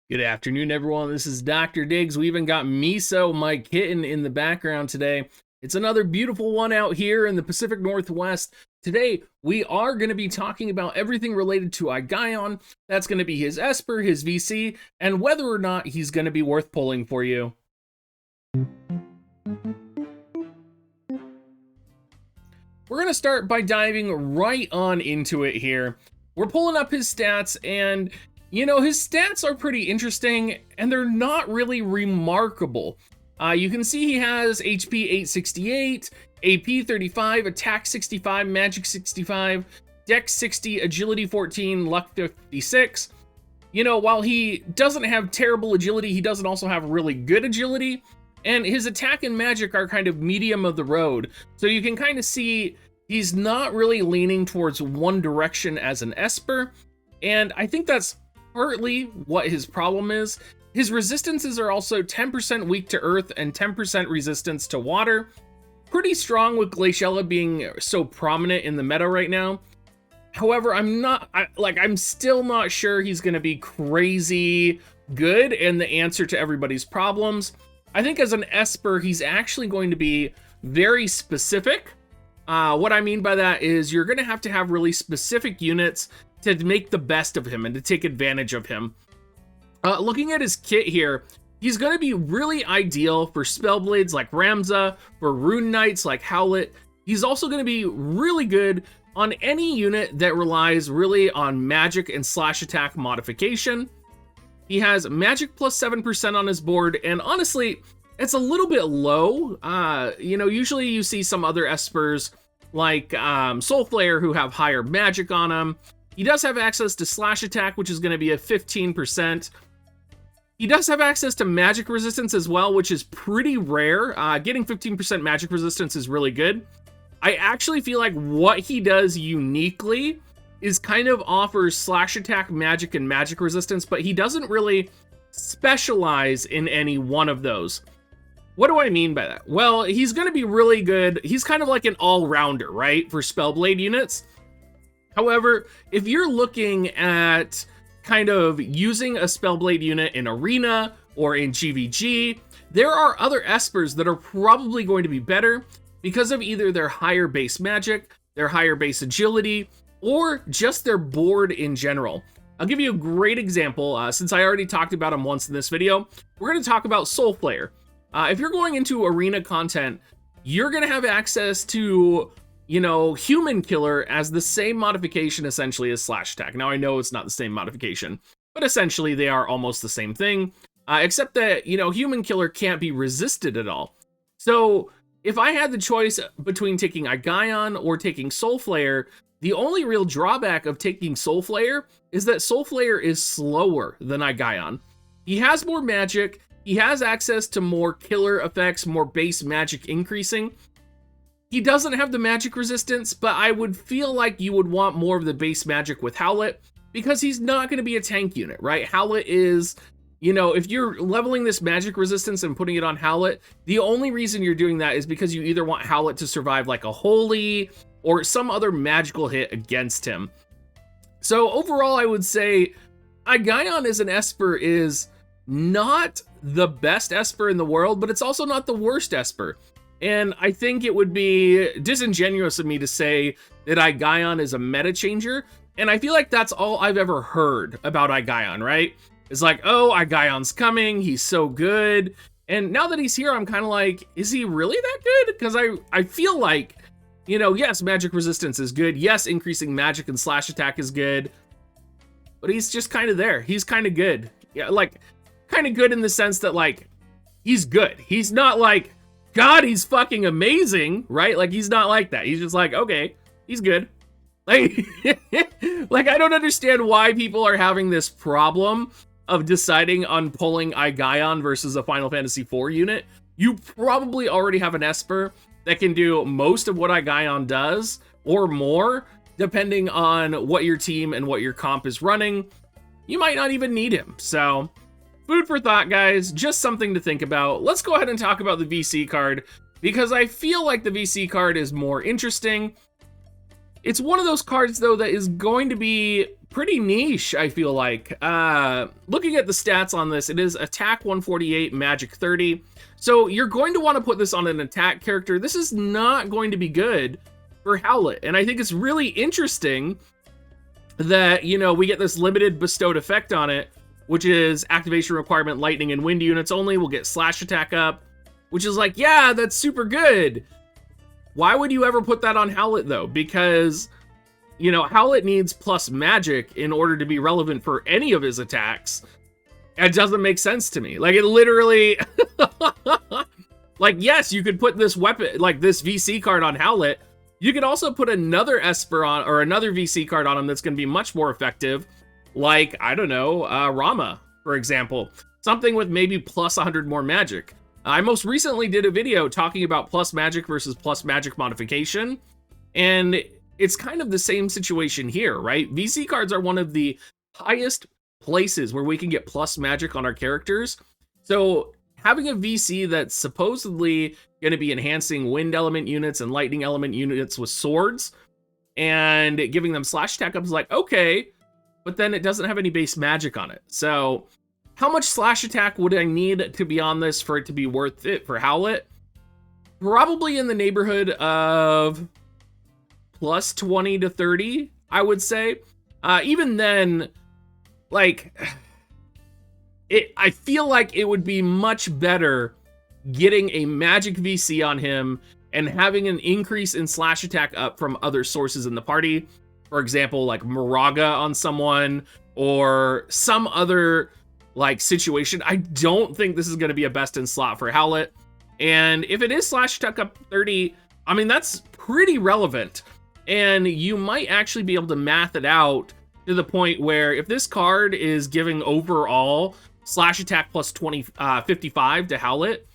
Good afternoon, everyone. This is Dr. Diggs. We even got Miso, my kitten, in the background today. It's another beautiful one out here in the Pacific Northwest. Today, we are going to be talking about everything related to Aigaion. That's going to be his Esper, his VC, and whether or not he's going to be worth pulling for you. We're going to start by diving right on into it here. We're pulling up his stats, and you know, his stats are pretty interesting, and they're not really remarkable. You can see he has HP 868, AP 35, Attack 65, Magic 65, Dex 60, Agility 14, Luck 56. You know, while he doesn't have terrible agility, he doesn't also have really good agility, and his attack and magic are kind of medium of the road. So you can kind of see he's not really leaning towards one direction as an Esper, and I think that's partly what his problem is. His resistances are also 10% weak to earth and 10% resistance to water. Pretty strong with Glaciella being so prominent in the meta right now. However, I'm still not sure he's going to be crazy good and the answer to everybody's problems. I think as an Esper, he's actually going to be very specific. What I mean by that is you're going to have really specific units to make the best of him and to take advantage of him. Looking at his kit here, he's going to be really ideal for Spellblades like Ramza, for Rune Knights like Howlet. He's also going to be really good on any unit that relies really on magic and slash attack modification. He has magic plus 7% on his board, and honestly, it's a little bit low. You know, usually you see some other Espers like Soulflayer who have higher magic on them. He does have access to slash attack, which is going to be a 15%. He does have access to magic resistance as well, which is pretty rare. Getting 15% magic resistance is really good. I actually feel like what he does uniquely is kind of offers slash attack, magic, and magic resistance, but he doesn't really specialize in any one of those. What do I mean by that? Well, he's going to be really good. He's kind of like an all-rounder, right, for Spellblade units. However, if you're looking at kind of using a Spellblade unit in Arena or in GVG, there are other Espers that are probably going to be better because of either their higher base magic, their higher base agility, or just their board in general. I'll give you a great example. Since I already talked about him once in this video, we're going to talk about Soulflayer. If you're going into Arena content, you're going to have access to, you know, Human Killer as the same modification essentially as slash attack. Now I know it's not the same modification, but essentially they are almost the same thing, except that, you know, Human Killer can't be resisted at all. So if I had the choice between taking Aigaion or taking Soulflayer, the only real drawback of taking Soulflayer is that Soulflayer is slower than Aigaion. He has more magic, he has access to more killer effects, more base magic increasing. He doesn't have the magic resistance, but I would feel like you would want more of the base magic with Howlet because he's not going to be a tank unit, right? Howlet is, you know, if you're leveling this magic resistance and putting it on Howlet, the only reason you're doing that is because you either want Howlet to survive like a holy or some other magical hit against him. So overall, I would say Aigaion as an Esper is not the best Esper in the world, but it's also not the worst Esper. And I think it would be disingenuous of me to say that Aigaion is a meta changer. And I feel like that's all I've ever heard about Aigaion, right? It's like, oh, Aigaion's coming, he's so good. And now that he's here, I'm kind of like, is he really that good? Because I feel like, you know, yes, magic resistance is good. Yes, increasing magic and slash attack is good. But he's just kind of there. He's kind of good. Yeah, like, kind of good in the sense that, like, he's good. He's not like, God, he's fucking amazing, right? Like, he's not like that. He's just like, okay, he's good. Like, like, I don't understand why people are having this problem of deciding on pulling Aigaion versus a Final Fantasy IV unit. You probably already have an Esper that can do most of what Aigaion does, or more, depending on what your team and what your comp is running. You might not even need him, so food for thought, guys. Just something to think about. Let's go ahead and talk about the VC card, because I feel like the VC card is more interesting. It's one of those cards, though, that is going to be pretty niche, I feel like. Looking at the stats on this, it is attack 148, magic 30. So you're going to want to put this on an attack character. This is not going to be good for Howlet. And I think it's really interesting that, you know, we get this limited bestowed effect on it, which is activation requirement, lightning and wind units only. We'll get slash attack up, which is like, yeah, that's super good. Why would you ever put that on Howlet though? Because, you know, Howlet needs plus magic in order to be relevant for any of his attacks. It doesn't make sense to me. Like, it literally, like, yes, you could put this weapon, like this VC card on Howlet. You could also put another Esper on, or another VC card on him that's going to be much more effective. Like, I don't know, Rama, for example. Something with maybe plus 100 more magic. I most recently did a video talking about plus magic versus plus magic modification. And it's kind of the same situation here, right? VC cards are one of the highest places where we can get plus magic on our characters. So having a VC that's supposedly going to be enhancing wind element units and lightning element units with swords and giving them slash attack up is like, okay, but then it doesn't have any base magic on it. So how much slash attack would I need to be on this for it to be worth it for Howlet? Probably in the neighborhood of plus 20 to 30, I would say. Even then, like, I feel like it would be much better getting a magic VC on him and having an increase in slash attack up from other sources in the party. For example, like Moraga on someone or some other like situation. I don't think this is going to be a best in slot for Howlet. And if it is slash attack up 30, I mean, that's pretty relevant. And you might actually be able to math it out to the point where if this card is giving overall slash attack plus 55 to Howlet,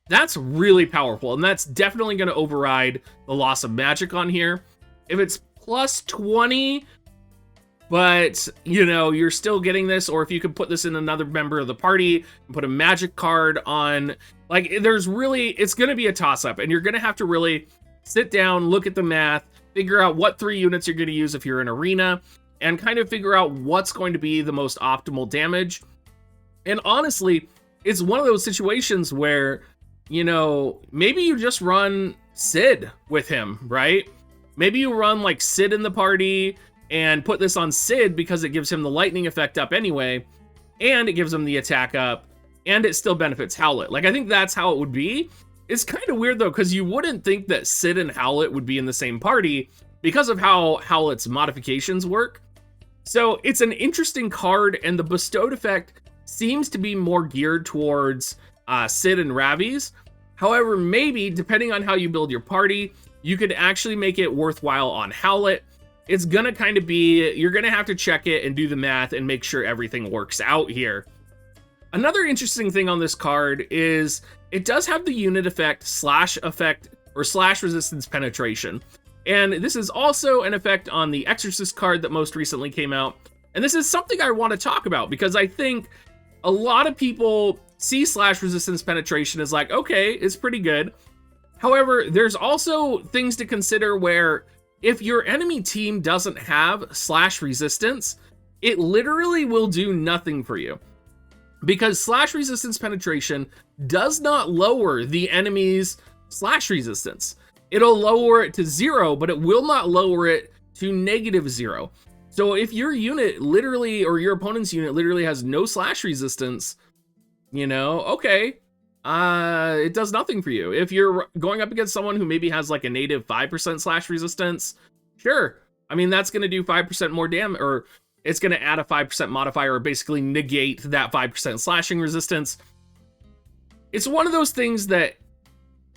that's really powerful. And that's definitely going to override the loss of magic on here. If it's plus 20, but, you know, you're still getting this, or if you could put this in another member of the party and put a magic card on, like, there's really, it's going to be a toss-up, and you're going to have to really sit down, look at the math, figure out what 3 units you're going to use if you're in arena, and kind of figure out what's going to be the most optimal damage. And honestly, it's one of those situations where, you know, maybe you just run Sid with him, right? Maybe you run like Sid in the party and put this on Sid because it gives him the lightning effect up anyway, and it gives him the attack up, and it still benefits Howlet. Like, I think that's how it would be. It's kind of weird though, because you wouldn't think that Sid and Howlet would be in the same party because of how Howlet's modifications work. So it's an interesting card, and the bestowed effect seems to be more geared towards Sid and Ravi's. However, maybe, depending on how you build your party, you could actually make it worthwhile on Howlet. It's gonna kind of be, you're gonna have to check it and do the math and make sure everything works out here. Another interesting thing on this card is it does have the unit effect or slash resistance penetration. And this is also an effect on the Exorcist card that most recently came out. And this is something I want to talk about because I think a lot of people see slash resistance penetration as like, okay, it's pretty good. However, there's also things to consider where if your enemy team doesn't have slash resistance, it literally will do nothing for you. Because slash resistance penetration does not lower the enemy's slash resistance. It'll lower it to 0, but it will not lower it to -0. So if your unit literally, or your opponent's unit literally has no slash resistance, you know, okay, it does nothing for you. If you're going up against someone who maybe has like a native 5% slash resistance, sure. I mean, that's going to do 5% more damage, or it's going to add a 5% modifier, or basically negate that 5% slashing resistance. It's one of those things that,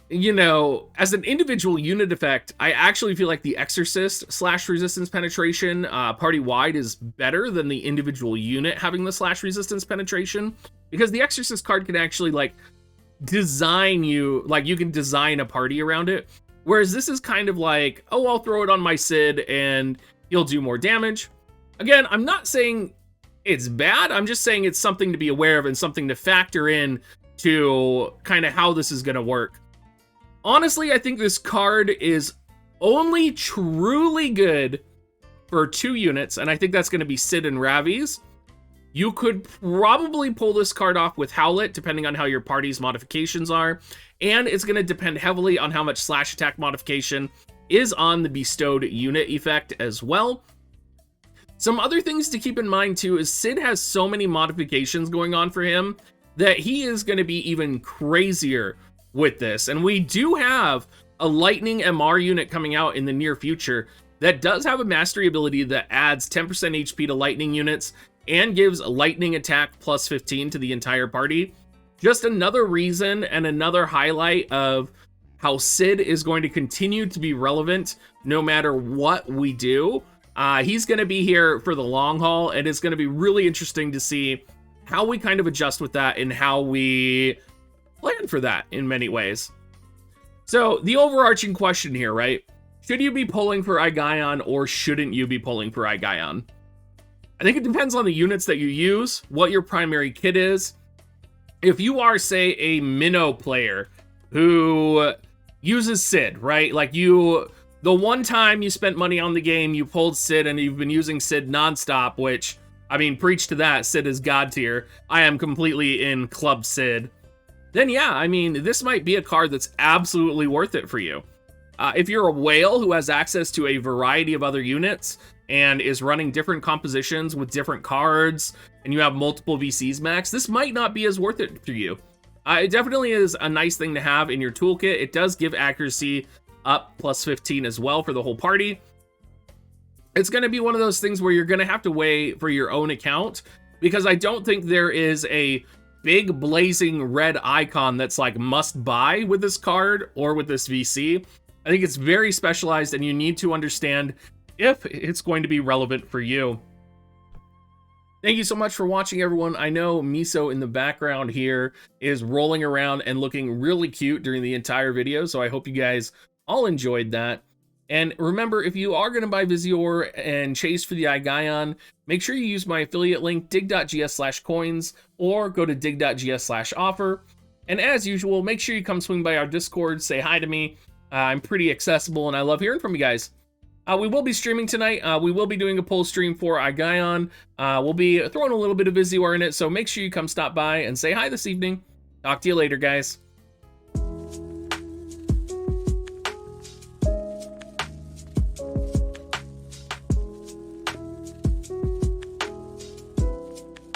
you know, as an individual unit effect, I actually feel like the Exorcist slash resistance penetration party-wide is better than the individual unit having the slash resistance penetration, because the Exorcist card can actually, like, design you, like, you can design a party around it, whereas this is kind of like, oh, I'll throw it on my Sid and he'll do more damage. Again, I'm not saying it's bad, I'm just saying it's something to be aware of and something to factor in to kind of how this is going to work. Honestly, I think this card is only truly good for 2 units, and I think that's going to be Sid and Ravi's. You could probably pull this card off with Howlet, depending on how your party's modifications are, and it's going to depend heavily on how much slash attack modification is on the bestowed unit effect as well. Some other things to keep in mind too is Sid has so many modifications going on for him that he is going to be even crazier with this. And we do have a Lightning MR unit coming out in the near future that does have a mastery ability that adds 10% HP to lightning units and gives lightning attack plus 15 to the entire party. Just another reason and another highlight of how Sid is going to continue to be relevant no matter what we do. He's going to be here for the long haul, and it's going to be really interesting to see how we kind of adjust with that and how we plan for that in many ways. So the overarching question here, right? Should you be pulling for Aigaion or shouldn't you be pulling for Aigaion? I think it depends on the units that you use, what your primary kit is. If you are, say, a minnow player who uses Sid, right? Like the one time you spent money on the game, you pulled Sid and you've been using Sid nonstop, which, I mean, preach to that. Sid is God tier. I am completely in Club Sid. Then yeah, I mean, this might be a card that's absolutely worth it for you. If you're a whale who has access to a variety of other units and is running different compositions with different cards, and you have multiple VCs max, this might not be as worth it for you. It definitely is a nice thing to have in your toolkit. It does give accuracy up plus 15 as well for the whole party. It's going to be one of those things where you're going to have to weigh for your own account, because I don't think there is a big blazing red icon that's like must buy with this card or with this VC. I think it's very specialized, and you need to understand if it's going to be relevant for you. Thank you so much for watching, everyone. I know Miso in the background here is rolling around and looking really cute during the entire video, so I hope you guys all enjoyed that. And remember, if you are going to buy Visior and chase for the Aigaion, make sure you use my affiliate link, dig.gs/coins, or go to dig.gs/offer. And as usual, make sure you come swing by our Discord, say hi to me. I'm pretty accessible, and I love hearing from you guys. We will be streaming tonight. We will be doing a poll stream for Aigaion. We'll be throwing a little bit of Visior in it, so make sure you come stop by and say hi this evening. Talk to you later, guys.